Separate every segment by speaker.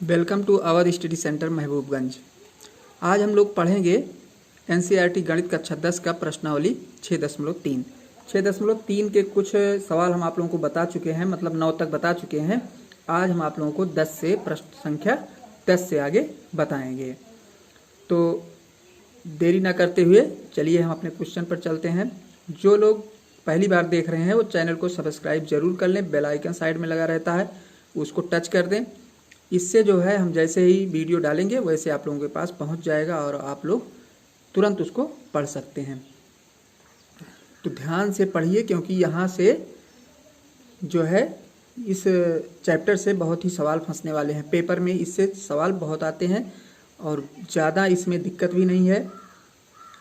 Speaker 1: Welcome to our study centre Mahbubganj. आज हम लोग पढ़ेंगे एनसीईआरटी गणित कक्षा 10 का प्रश्नावली 6.3 के कुछ सवाल हम आप लोगों को बता चुके हैं, मतलब 9 तक बता चुके हैं। आज हम आप लोगों को 10 से प्रश्न संख्या 10 से आगे बताएंगे। तो देरी ना करते हुए चलिए हम अपने क्वेश्चन पर चलते हैं। जो लोग पहली बार देख रहे हैं वो चैनल को सब्सक्राइब जरूर कर लें, बेल आइकन साइड में लगा रहता है, उसको टच कर दें। इससे जो है हम जैसे ही वीडियो डालेंगे वैसे आप लोगों के पास पहुंच जाएगा और आप लोग तुरंत उसको पढ़ सकते हैं। तो ध्यान से पढ़िए, क्योंकि यहाँ से जो है इस चैप्टर से बहुत ही सवाल फंसने वाले हैं। पेपर में इससे सवाल बहुत आते हैं और ज़्यादा इसमें दिक्कत भी नहीं है।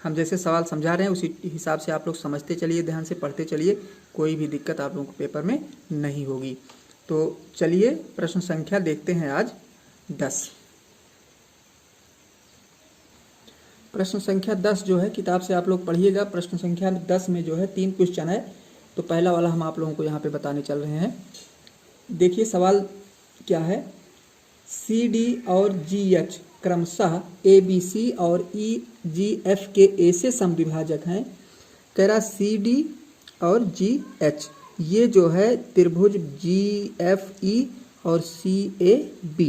Speaker 1: हम जैसे सवाल समझा रहे हैं उसी हिसाब से आप लोग समझते चलिए, ध्यान से पढ़ते चलिए, कोई भी दिक्कत आप लोगों को पेपर में नहीं होगी। तो चलिए प्रश्न संख्या देखते हैं आज 10। प्रश्न संख्या 10 जो है किताब से आप लोग पढ़िएगा। प्रश्न संख्या 10 में जो है 3 क्वेश्चन है। तो पहला वाला हम आप लोगों को यहाँ पे बताने चल रहे हैं। देखिए सवाल क्या है। सी डी और जी एच क्रमशः ए बी सी और ई जी एफ के ऐसे समद्विभाजक हैं। कह रहा सी डी और जी एच ये जो है त्रिभुज जी एफ ई और सी ए बी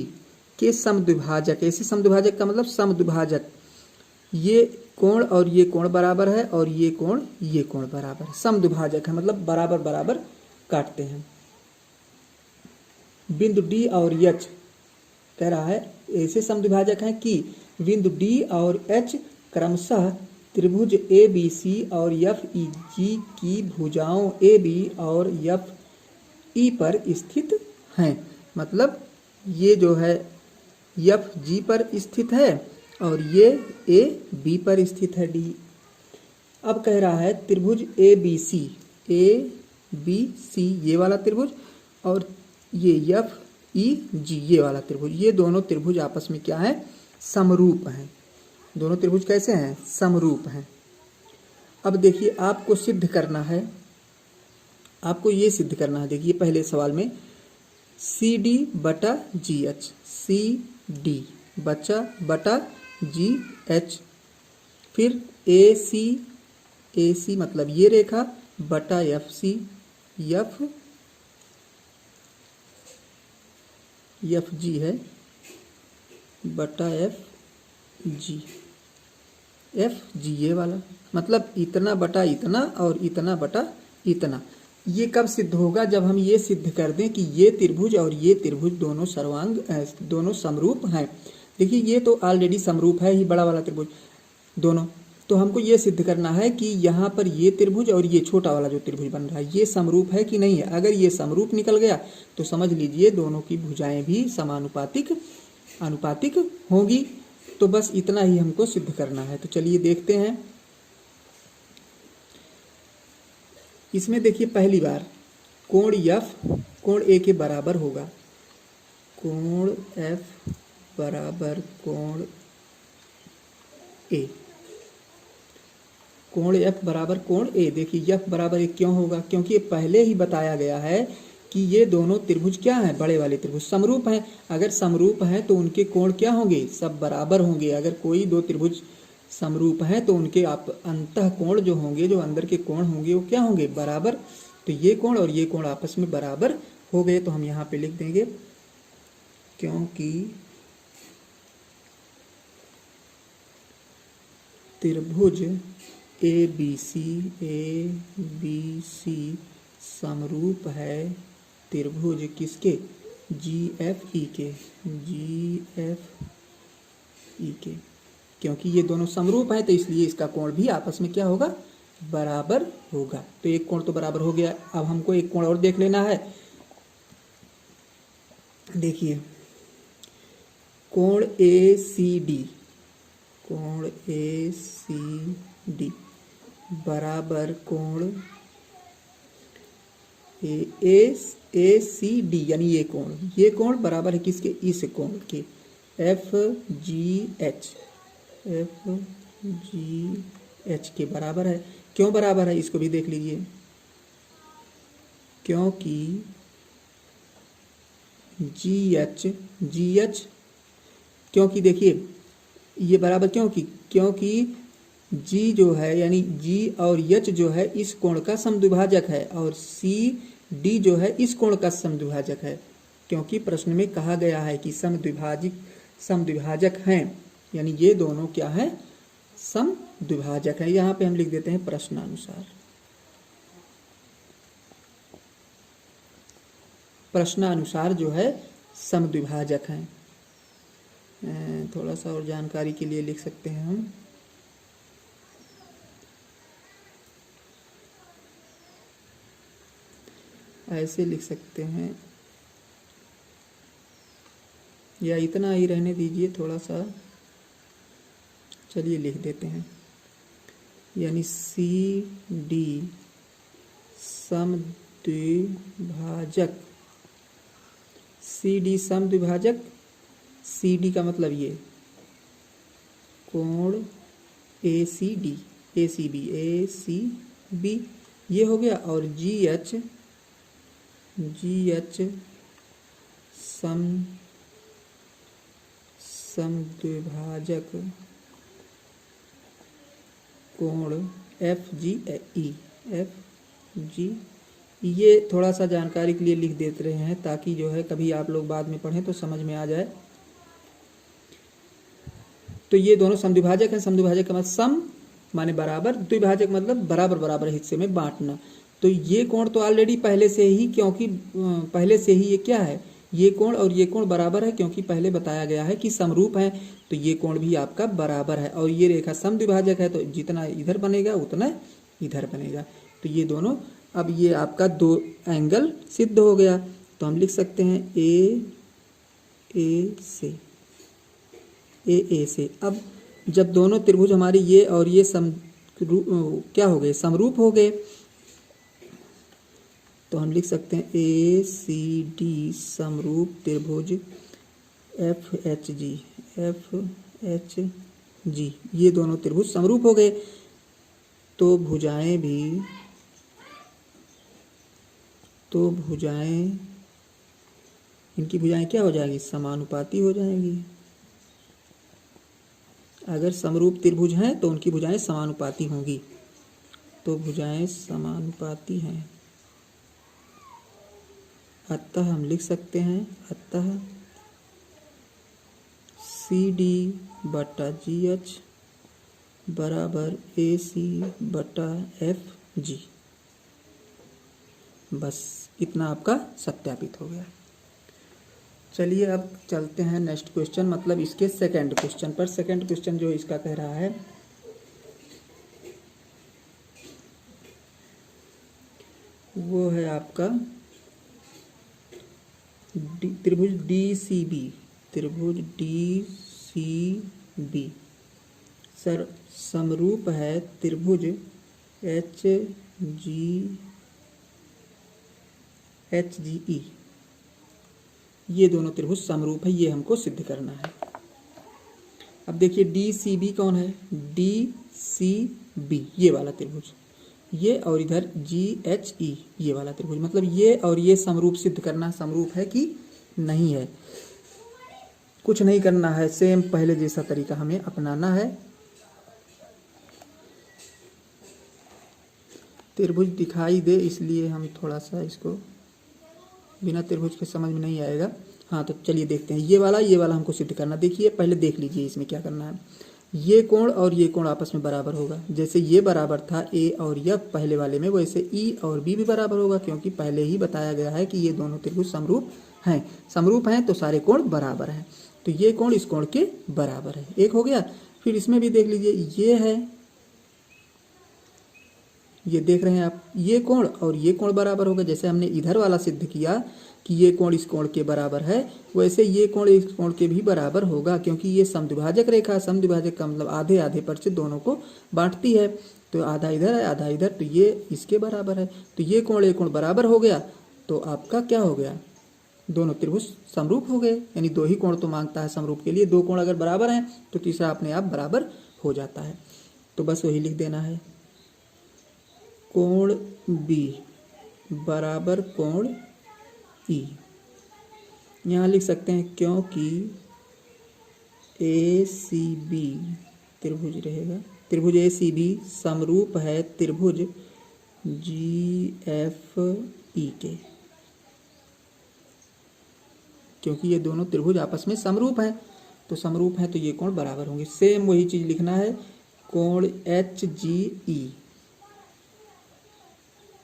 Speaker 1: के समद्विभाजक, ऐसे समद्विभाजक का मतलब समद्विभाजक, ये कोण और ये कोण बराबर है और ये कोण बराबर है। समद्विभाजक है मतलब बराबर बराबर काटते हैं। बिंदु डी और एच कह रहा है ऐसे समद्विभाजक हैं कि बिंदु डी और एच क्रमशः त्रिभुज ए बी सी और एफ ई जी की भुजाओं ए बी और एफ ई पर स्थित हैं। मतलब ये जो है एफ जी पर स्थित है और ये ए बी पर स्थित है डी। अब कह रहा है त्रिभुज ए बी सी ये वाला त्रिभुज और ये एफ ई जी ये वाला त्रिभुज, ये दोनों त्रिभुज आपस में क्या है, समरूप हैं। दोनों त्रिभुज कैसे हैं, समरूप हैं। अब देखिए आपको सिद्ध करना है, आपको ये सिद्ध करना है। देखिए पहले सवाल में सी डी बटा जी एच, सी डी बटा जी एच, फिर ए सी मतलब ये रेखा बटा एफ सी, एफ जी है बटा एफ जी ये वाला, मतलब इतना बटा इतना और इतना बटा इतना। ये कब सिद्ध होगा, जब हम ये सिद्ध कर दें कि ये त्रिभुज और ये त्रिभुज दोनों दोनों समरूप हैं। देखिए ये तो ऑलरेडी समरूप है ही, बड़ा वाला त्रिभुज दोनों। तो हमको ये सिद्ध करना है कि यहाँ पर ये त्रिभुज और ये छोटा वाला जो त्रिभुज बन रहा है ये समरूप है कि नहीं है। अगर ये समरूप निकल गया तो समझ लीजिए दोनों की भुजाएं भी समानुपातिक होंगी। तो बस इतना ही हमको सिद्ध करना है। तो चलिए देखते हैं। इसमें देखिए पहली बार कोण एफ कोण ए के बराबर होगा। कोण एफ बराबर कोण ए, कोण एफ बराबर कोण ए। देखिए एफ बराबर ए क्यों होगा, क्योंकि पहले ही बताया गया है कि ये दोनों त्रिभुज क्या हैं, बड़े वाले त्रिभुज समरूप हैं। अगर समरूप हैं तो उनके कोण क्या होंगे, सब बराबर होंगे। अगर कोई दो त्रिभुज समरूप हैं तो उनके अंतः कोण जो होंगे, जो अंदर के कोण होंगे वो क्या होंगे, बराबर। तो ये कोण और ये कोण आपस में बराबर हो गए। तो हम यहाँ पे लिख देंगे क्योंकि त्रिभुज ए बी सी समरूप है त्रिभुज किसके, जी एफ ई के। क्योंकि ये दोनों समरूप हैं तो इसलिए इसका कोण भी आपस में क्या होगा, बराबर होगा। तो एक कोण तो बराबर हो गया। अब हमको एक कोण और देख लेना है। देखिए कोण ए सी डी बराबर कोण ए सी डी, यानी ये कोण बराबर है किसके, इस कोण के, एफ जी एच के बराबर है। क्यों बराबर है इसको भी देख लीजिए। क्योंकि जी एच क्योंकि देखिए ये बराबर क्योंकि जी जो है यानी जी और एच जो है इस कोण का समद्विभाजक है और सी डी जो है इस कोण का समद्विभाजक है, क्योंकि प्रश्न में कहा गया है कि समद्विभाजक हैं, यानी ये दोनों क्या है, समद्विभाजक है। यहाँ पे हम लिख देते हैं प्रश्नानुसार। प्रश्नानुसार जो है समद्विभाजक हैं। थोड़ा सा और जानकारी के लिए लिख सकते हैं हम, ऐसे लिख सकते हैं, या इतना ही रहने दीजिए थोड़ा सा, चलिए लिख देते हैं, यानी सी डी समद्विभाजक, सी डी समद्विभाजक, सी डी का मतलब ये कोण ए सी बी ये हो गया, और जी एच समद्विभाजक कोण एफ जी। ये थोड़ा सा जानकारी के लिए लिख देते रहे हैं ताकि जो है कभी आप लोग बाद में पढ़ें तो समझ में आ जाए। तो ये दोनों समद्विभाजक हैं। समद्विभाजक का मतलब सम माने बराबर, द्विभाजक मतलब बराबर बराबर हिस्से में बांटना। तो ये कोण तो ऑलरेडी पहले से ही, क्योंकि पहले से ही ये क्या है, ये कोण और ये कोण बराबर है, क्योंकि पहले बताया गया है कि समरूप है, तो ये कोण भी आपका बराबर है। और ये रेखा समद्विभाजक है, तो जितना इधर बनेगा उतना इधर बनेगा। तो ये दोनों, अब ये आपका दो एंगल सिद्ध हो गया। तो हम लिख सकते हैं ए से। अब जब दोनों त्रिभुज हमारी ये और ये क्या हो गए, समरूप हो गए, तो हम लिख सकते हैं ए सी डी समरूप त्रिभुज एफ एच जी, ये दोनों त्रिभुज समरूप हो गए। तो भुजाएं इनकी भुजाएं क्या हो जाएंगी, समानुपाती हो जाएंगी। अगर समरूप त्रिभुज हैं तो उनकी भुजाएं समानुपाती होंगी। तो भुजाएं समानुपाती हैं, अतः हम लिख सकते हैं, अतः सी डी बटा जी एच बराबर ए सी बटा एफ जी। बस इतना आपका सत्यापित हो गया। चलिए अब चलते हैं नेक्स्ट क्वेश्चन, मतलब इसके सेकंड क्वेश्चन पर। सेकंड क्वेश्चन जो इसका कह रहा है, वो है आपका त्रिभुज डी सी बी सर समरूप है त्रिभुज एच जी ई। ये दोनों त्रिभुज समरूप है, ये हमको सिद्ध करना है। अब देखिए डी सी बी कौन है, डी सी बी ये वाला त्रिभुज, ये और इधर जी एच ई ये वाला त्रिभुज, मतलब ये और ये समरूप सिद्ध करना, समरूप है कि नहीं है। कुछ नहीं करना है, सेम पहले जैसा तरीका हमें अपनाना है। त्रिभुज दिखाई दे इसलिए हम थोड़ा सा इसको, बिना त्रिभुज के समझ में नहीं आएगा। हाँ तो चलिए देखते हैं, ये वाला हमको सिद्ध करना। देखिए पहले देख लीजिए इसमें क्या करना है। ये कोण और ये कोण आपस में बराबर होगा, जैसे ये बराबर था ए और एफ पहले वाले में, वैसे ई और बी भी बराबर होगा, क्योंकि पहले ही बताया गया है कि ये दोनों त्रिभुज समरूप हैं। समरूप हैं तो सारे कोण बराबर हैं, तो ये कोण इस कोण के बराबर है, एक हो गया। फिर इसमें भी देख लीजिए, ये है, ये देख रहे हैं आप, ये कोण और ये कोण बराबर होगा। जैसे हमने इधर वाला सिद्ध किया कि ये कोण इस कोण के बराबर है, वैसे ये कोण इस कोण के भी बराबर होगा, क्योंकि ये समद्विभाजक रेखा, समद्विभाजक का मतलब आधे आधे पर से दोनों को बांटती है। तो आधा इधर है आधा इधर, तो ये इसके बराबर है। तो ये कोण बराबर हो गया, तो आपका क्या हो गया, दोनों त्रिभुज समरूप हो गए। यानी दो ही कोण तो मांगता है समरूप के लिए, दो कोण अगर बराबर हैं तो तीसरा अपने आप बराबर हो जाता है। तो बस वही लिख देना है, कोण बी बराबर कोण ई। यहाँ लिख सकते हैं क्योंकि ACB त्रिभुज रहेगा, त्रिभुज ACB समरूप है त्रिभुज GFE के, क्योंकि ये दोनों त्रिभुज आपस में समरूप हैं। तो समरूप हैं तो ये कोण बराबर होंगे। सेम वही चीज लिखना है, कोण HGE,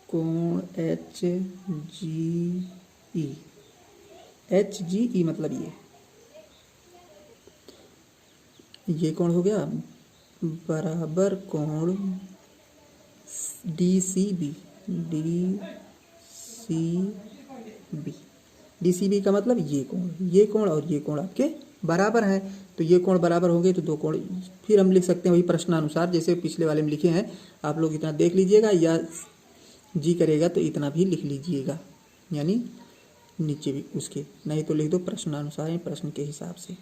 Speaker 1: कोण HGE, HGE मतलब ये कोण हो गया बराबर कोण DCB, DCB का मतलब ये कोण और ये कोण आपके बराबर हैं। तो ये कोण बराबर होंगे तो दो कोण फिर हम लिख सकते हैं वही प्रश्नानुसार, जैसे पिछले वाले में लिखे हैं। आप लोग इतना देख लीजिएगा, या जी करेगा तो इतना भी लिख लीजिएगा, यानी नीचे भी उसके, नहीं तो लिख दो प्रश्नानुसार, प्रश्न के हिसाब से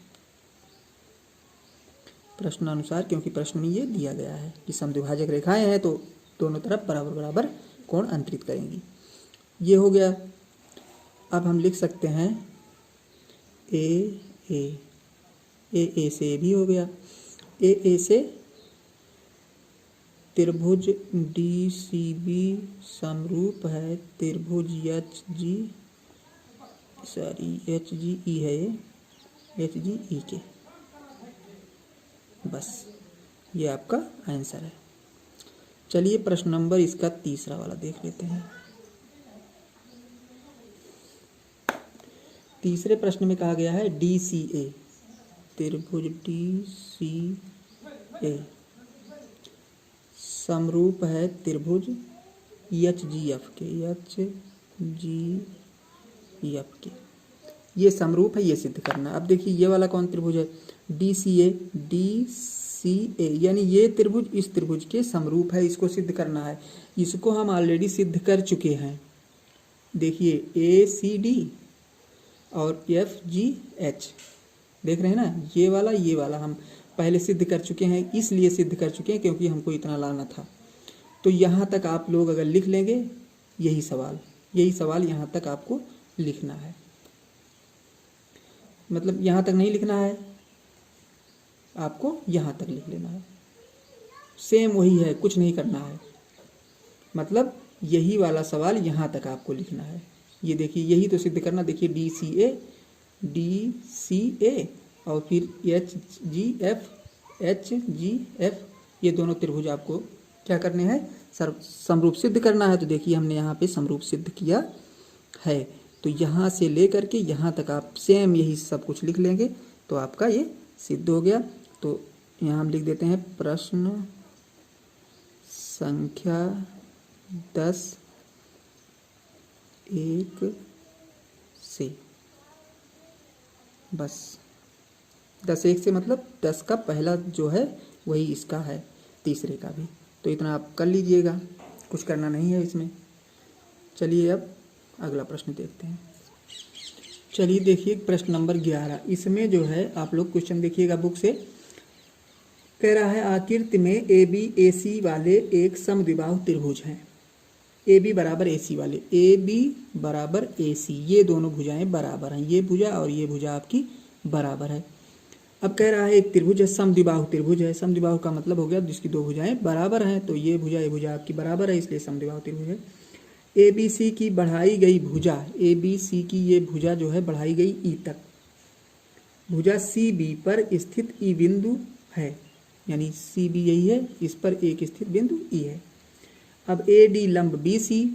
Speaker 1: प्रश्नानुसार, क्योंकि प्रश्न में ये दिया गया है कि समद्विभाजक रेखाएं हैं तो दोनों तरफ बराबर बराबर कोण अंतरित करेंगी। ये हो गया। अब हम लिख सकते हैं ए से भी हो गया। ए से त्रिभुज DCB समरूप है त्रिभुज HGE है ये, HGE के। बस ये आपका आंसर है। चलिए प्रश्न नंबर इसका तीसरा वाला देख लेते हैं। तीसरे प्रश्न में कहा गया है DCA त्रिभुज DCA समरूप है त्रिभुज HGF के। ये समरूप है, ये सिद्ध करना। अब देखिए ये वाला कौन त्रिभुज है, DCA यानी ये त्रिभुज इस त्रिभुज के समरूप है, इसको सिद्ध करना है। इसको हम ऑलरेडी सिद्ध कर चुके हैं। देखिए ACD और FGH देख रहे हैं ना, ये वाला हम पहले सिद्ध कर चुके हैं, इसलिए सिद्ध कर चुके हैं क्योंकि हमको इतना लाना था। तो यहाँ तक आप लोग अगर लिख लेंगे, यही सवाल यहाँ तक आपको लिखना है। मतलब यहाँ तक नहीं लिखना है, आपको यहाँ तक लिख लेना है। सेम वही है, कुछ नहीं करना है। मतलब यही वाला सवाल यहाँ तक आपको लिखना है। ये देखिए, यही तो सिद्ध करना। देखिए DCA और फिर HGF ये दोनों त्रिभुज आपको क्या करने हैं, समरूप सिद्ध करना है। तो देखिए हमने यहाँ पे समरूप सिद्ध किया है। तो यहाँ से लेकर के यहाँ तक आप सेम यही सब कुछ लिख लेंगे तो आपका ये सिद्ध हो गया। तो यहाँ हम लिख देते हैं प्रश्न संख्या 10(1) से। बस 10(1) से मतलब 10 का पहला जो है वही इसका है, तीसरे का भी। तो इतना आप कर लीजिएगा, कुछ करना नहीं है इसमें। चलिए अब अगला प्रश्न देखते हैं। चलिए देखिए प्रश्न नंबर 11। इसमें जो है आप लोग क्वेश्चन देखिएगा बुक से। कह रहा है आकृति में ABAC वाले एक समद्विबाहु त्रिभुज हैं। AB बराबर AC वाले, AB बराबर AC, ये दोनों भुजाएं बराबर हैं। ये भुजा और ये भुजा आपकी बराबर है। अब कह रहा है एक त्रिभुज है, समद्विबाहु त्रिभुज है। समद्विबाहु का मतलब हो गया जिसकी दो भुजाएं बराबर हैं। तो ये भुजा आपकी बराबर है, इसलिए समद्विबाहु त्रिभुज है। ABC की बढ़ाई गई भुजा, ABC की ये भुजा जो है बढ़ाई गई E तक। भुजा CB पर स्थित E बिंदु है, यानी CB यही है, इस पर एक स्थित बिंदु E है। अब AD लंब BC,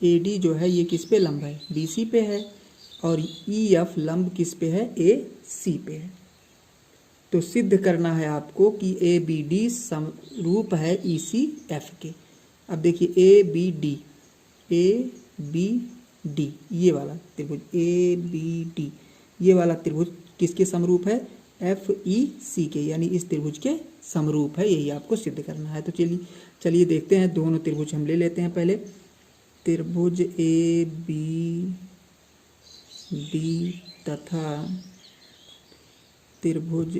Speaker 1: AD जो है ये किस पे लंब है, BC पे है। और EF लंब किस पे है, AC पे है। तो सिद्ध करना है आपको कि ABD समरूप है ECF के। अब देखिए ABD ये वाला त्रिभुज ABD ये वाला त्रिभुज किसके समरूप है, FEC के, यानी इस त्रिभुज के समरूप है। यही आपको सिद्ध करना है। तो चलिए देखते हैं। दोनों त्रिभुज हम ले लेते हैं पहले। त्रिभुज ABD तथा त्रिभुज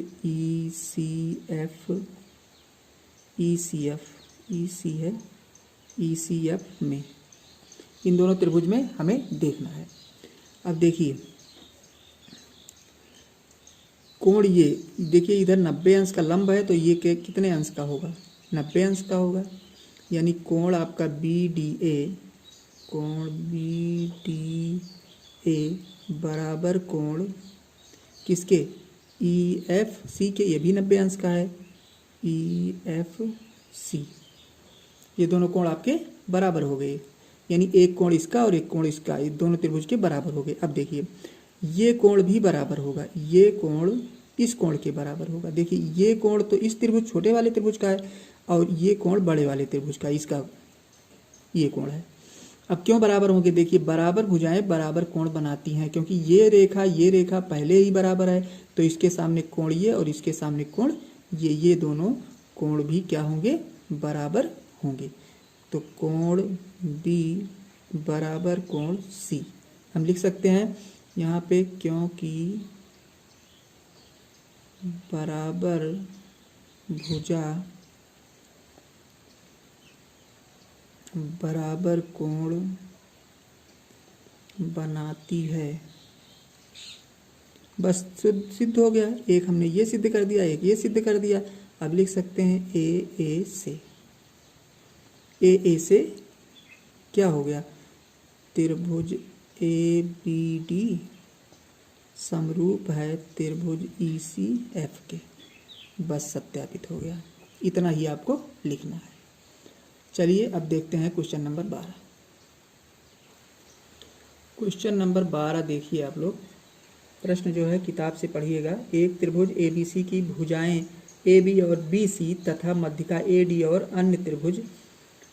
Speaker 1: ECF में, इन दोनों त्रिभुज में हमें देखना है। अब देखिए कोण ये देखिए इधर 90 अंश का लंब है, तो ये कितने अंश का होगा? 90 अंश का होगा। यानी कोण आपका BDA, कोण BDA बराबर कोण किसके? EFC के। ये भी 90 अंश का है, EFC। ये दोनों कोण आपके बराबर हो गए। यानी एक कोण इसका और एक कोण इसका, ये दोनों त्रिभुज के बराबर हो गए। अब देखिए ये कोण भी बराबर होगा, ये कोण इस कोण के बराबर होगा। देखिए ये कोण तो इस त्रिभुज छोटे वाले त्रिभुज का है और ये कोण बड़े वाले त्रिभुज का, इसका ये कोण है। अब क्यों बराबर होंगे? देखिए बराबर भुजाएं बराबर कोण बनाती हैं, क्योंकि ये रेखा पहले ही बराबर है, तो इसके सामने कोण ये और इसके सामने कोण ये दोनों कोण भी क्या होंगे? बराबर होंगे। तो कोण B बराबर कोण C हम लिख सकते हैं यहाँ पे, क्योंकि बराबर भुजा बराबर कोण बनाती है। बस सिद्ध हो गया। एक हमने ये सिद्ध कर दिया, एक ये सिद्ध कर दिया। अब लिख सकते हैं AA से क्या हो गया? त्रिभुज ABD समरूप है त्रिभुज ECF के। बस सत्यापित हो गया। इतना ही आपको लिखना है। चलिए अब देखते हैं क्वेश्चन नंबर 12। क्वेश्चन नंबर 12 देखिए आप लोग। प्रश्न जो है किताब से पढ़िएगा। एक त्रिभुज ABC की भुजाएं AB और BC तथा मध्यिका AD और अन्य त्रिभुज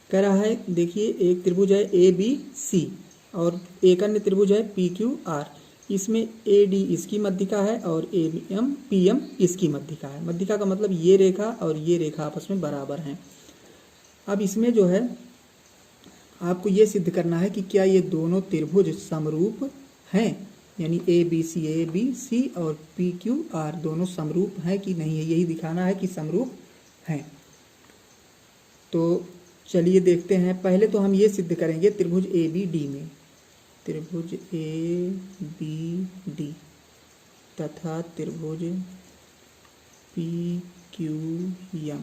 Speaker 1: कह रहा है। देखिए एक त्रिभुज है ABC और एक अन्य त्रिभुज है PQR। इसमें AD इसकी मध्यिका है और PM इसकी मध्यिका है। मध्यिका का मतलब ये रेखा और ये रेखा आपस में बराबर हैं। अब इसमें जो है आपको ये सिद्ध करना है कि क्या ये दोनों त्रिभुज समरूप हैं, यानी ABC और PQR दोनों समरूप हैं कि नहीं है, यही दिखाना है कि समरूप हैं। तो चलिए देखते हैं। पहले तो हम ये सिद्ध करेंगे त्रिभुज ABD में, त्रिभुज ABD तथा त्रिभुज PQM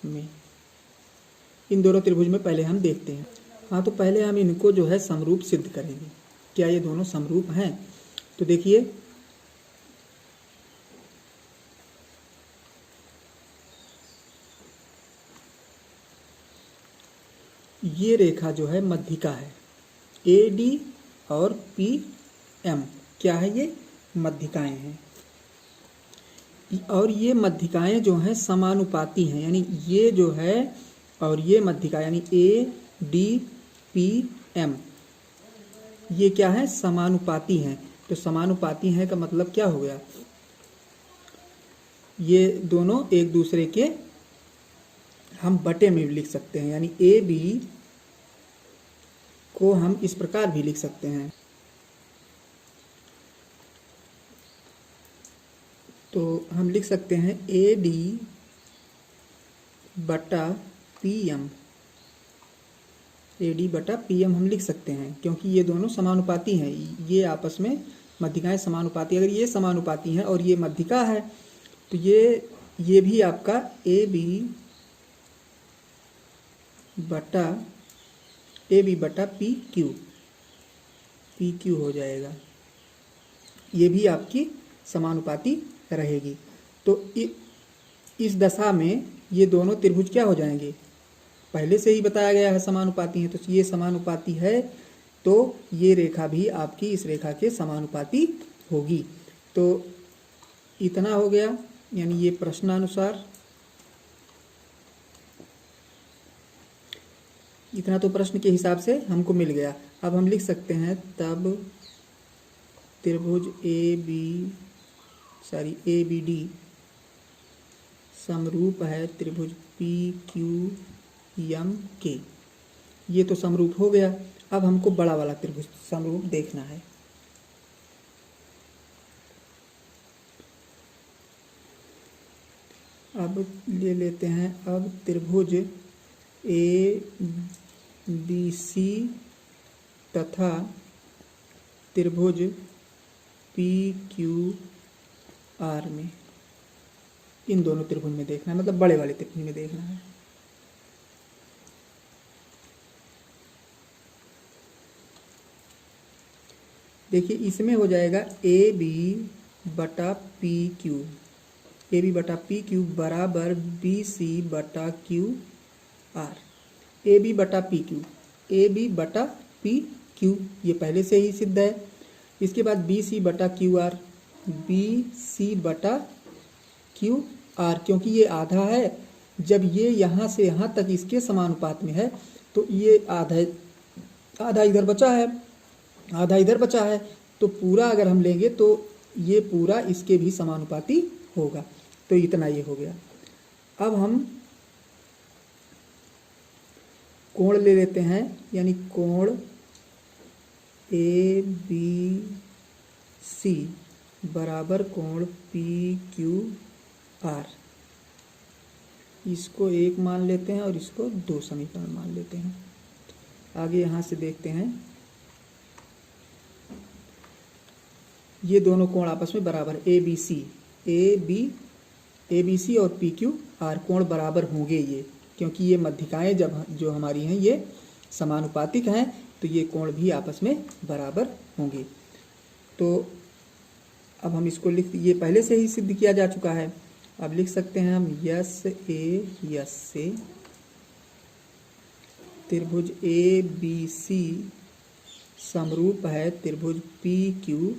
Speaker 1: में, इन दोनों त्रिभुज में पहले हम देखते हैं। हाँ, तो पहले हम इनको जो है समरूप सिद्ध करेंगे। क्या ये दोनों समरूप हैं? तो देखिए ये रेखा जो है मध्यिका है, AD और PM क्या है? ये मध्यिकाएं हैं और ये मध्यिकाएं जो हैं समानुपाती हैं। यानी ये जो है और ये मध्यिका यानी ADPM ये क्या है? समानुपाती हैं। तो समानुपाती हैं का मतलब क्या हो गया? ये दोनों एक दूसरे के हम बटे में भी लिख सकते हैं। यानी AB को हम इस प्रकार भी लिख सकते हैं। तो हम लिख सकते हैं AD बटा PM, AD बटा PM हम लिख सकते हैं, क्योंकि ये दोनों समानुपाती हैं। ये आपस में मध्यिकाएं समानुपाती, अगर ये समानुपाती हैं और ये मध्यिका है तो ये भी आपका AB बटा PQ हो जाएगा। ये भी आपकी समानुपाती रहेगी। तो इस दशा में ये दोनों त्रिभुज क्या हो जाएंगे? पहले से ही बताया गया है समानुपाती है, तो ये समानुपाती है, तो ये रेखा भी आपकी इस रेखा के समानुपाती होगी। तो इतना हो गया, यानी ये प्रश्नानुसार इतना तो प्रश्न के हिसाब से हमको मिल गया। अब हम लिख सकते हैं तब त्रिभुज ABD समरूप है त्रिभुज PQM के। ये तो समरूप हो गया। अब हमको बड़ा वाला त्रिभुज समरूप देखना है। अब ले लेते हैं अब त्रिभुज ABC तथा त्रिभुज PQR आर में, इन दोनों त्रिभुज में देखना है, मतलब बड़े वाले त्रिभुज में देखना है। देखिए इसमें हो जाएगा ए बी बटा पी क्यू, ए बी बटा पी क्यू बराबर बी सी बटा क्यू आर। ए बी बटा पी क्यू, ए बी बटा पी क्यू ये पहले से ही सिद्ध है। इसके बाद बी सी बटा क्यू आर, बी सी बटा क्यू आर, क्योंकि ये आधा है, जब ये यहाँ से यहाँ तक इसके समानुपात में है तो ये आधा इधर बचा है, आधा इधर बचा है, तो पूरा अगर हम लेंगे तो ये पूरा इसके भी समानुपाती होगा। तो इतना ये हो गया। अब हम कोण ले लेते हैं, यानी कोण ए बी सी बराबर कोण पी क्यू आर। इसको 1 मान लेते हैं और इसको 2 समीकरण मान लेते हैं। आगे यहाँ से देखते हैं, ये दोनों कोण आपस में बराबर ए बी सी और पी क्यू आर कोण बराबर होंगे ये, क्योंकि ये मध्यिकाएं जब जो हमारी हैं ये समानुपातिक हैं, तो ये कोण भी आपस में बराबर होंगे। तो अब हम इसको ये पहले से ही सिद्ध किया जा चुका है। अब लिख सकते हैं हम यस ए यस से त्रिभुज ए बी सी समरूप है त्रिभुज पी क्यू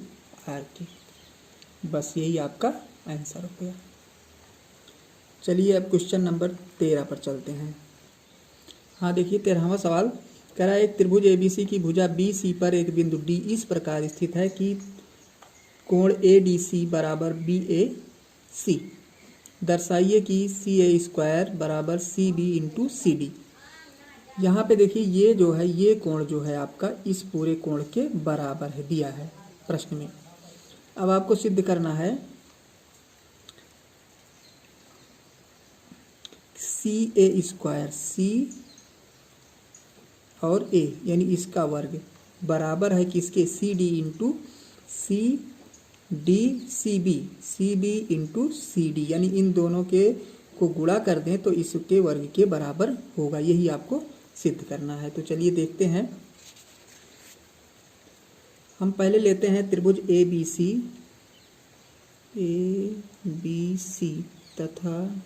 Speaker 1: आर की। बस यही आपका आंसर हो गया। चलिए अब क्वेश्चन नंबर 13 पर चलते हैं। हाँ देखिए 13वां सवाल कह रहा है एक त्रिभुज एबीसी की भुजा बी सी पर एक बिंदु डी इस प्रकार स्थित है कि कोण ए डी सी बराबर बी ए सी। दर्शाइए कि सी ए स्क्वायर बराबर C B into C D. यहाँ पे देखिए ये जो है ये कोण जो है आपका इस पूरे कोण के बराबर है, दिया है प्रश्न में। अब आपको सिद्ध करना है सी ए स्क्वायर, सी और ए यानी इसका वर्ग बराबर है किसके, C D into C D C B into C D, यानी इन दोनों के को गुणा कर दें तो इसके वर्ग के बराबर होगा। यही आपको सिद्ध करना है। तो चलिए देखते हैं। हम पहले लेते हैं त्रिभुज ए बी सी तथा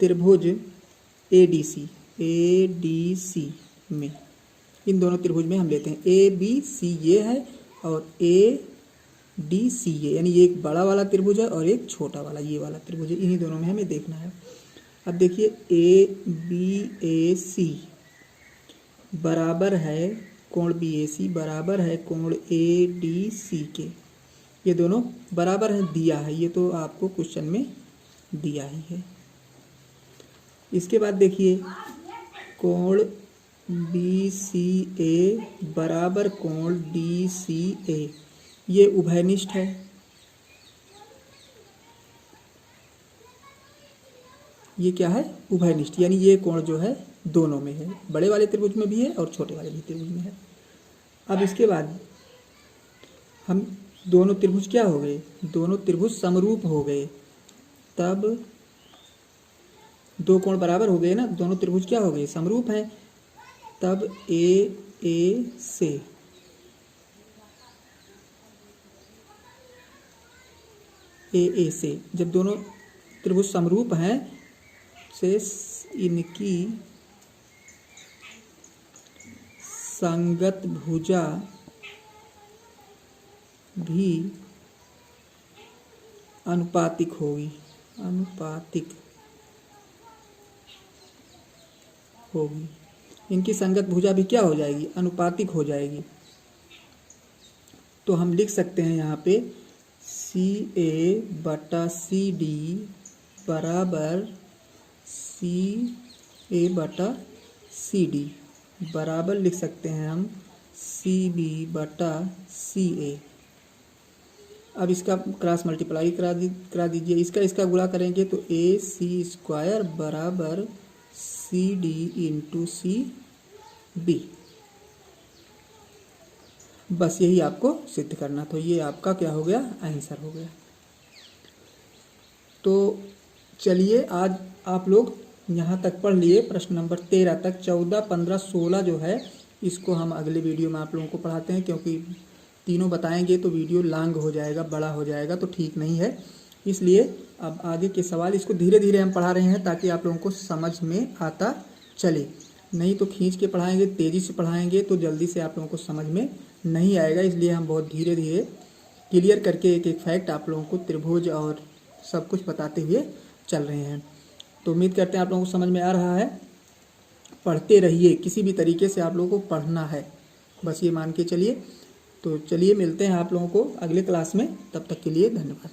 Speaker 1: त्रिभुज ए डी सी में, इन दोनों त्रिभुज में हम लेते हैं ए बी सी ये है और ए डी सी ये, यानी ये एक बड़ा वाला त्रिभुज है और एक छोटा वाला ये वाला त्रिभुज है। इन्हीं दोनों में हमें देखना है। अब देखिए ए बी ए सी बराबर है कोण बी ए सी बराबर है कोण ए डी सी के। ये दोनों बराबर है, दिया है, ये तो आपको क्वेश्चन में दिया ही है। इसके बाद देखिए कोण बी सी ए बराबर कोण डी सी ए, ये उभयनिष्ठ है। ये क्या है, उभयनिष्ठ, यानी ये कोण जो है दोनों में है, बड़े वाले त्रिभुज में भी है और छोटे वाले भी त्रिभुज में है। अब इसके बाद हम दोनों त्रिभुज क्या हो गए, दोनों त्रिभुज समरूप हो गए, तब दो कोण बराबर हो गए ना, दोनों त्रिभुज क्या हो गए, समरूप हैं। तब ए से जब दोनों त्रिभुज समरूप हैं से इनकी संगत भुजा भी अनुपातिक होगी, इनकी संगत भुजा भी क्या हो जाएगी, अनुपातिक हो जाएगी। तो हम लिख सकते हैं यहाँ पे सी ए बटा सी डी बराबर सी ए बटा सी डी बराबर लिख सकते हैं हम सी बी बटा सी ए। अब इसका क्रॉस मल्टीप्लाई करा दीजिए, इसका गुणा करेंगे तो ए सी स्क्वायर बराबर C D into C B. बस यही आपको सिद्ध करना, तो ये आपका क्या हो गया, आंसर हो गया। तो चलिए आज आप लोग यहाँ तक पढ़ लिए, प्रश्न नंबर 13 तक। 14, 15, 16 जो है इसको हम अगले वीडियो में आप लोगों को पढ़ाते हैं, क्योंकि तीनों बताएंगे तो वीडियो लॉन्ग हो जाएगा, बड़ा हो जाएगा, तो ठीक नहीं है। इसलिए अब आगे के सवाल इसको धीरे धीरे हम पढ़ा रहे हैं ताकि आप लोगों को समझ में आता चले। नहीं तो खींच के पढ़ाएंगे, तेज़ी से पढ़ाएंगे तो जल्दी से आप लोगों को समझ में नहीं आएगा। इसलिए हम बहुत धीरे धीरे क्लियर करके एक एक फैक्ट आप लोगों को त्रिभुज और सब कुछ बताते हुए चल रहे हैं। तो उम्मीद करते हैं आप लोगों को समझ में आ रहा है। पढ़ते रहिए, किसी भी तरीके से आप लोगों को पढ़ना है, बस ये मान के चलिए। तो चलिए मिलते हैं आप लोगों को अगले क्लास में, तब तक के लिए धन्यवाद।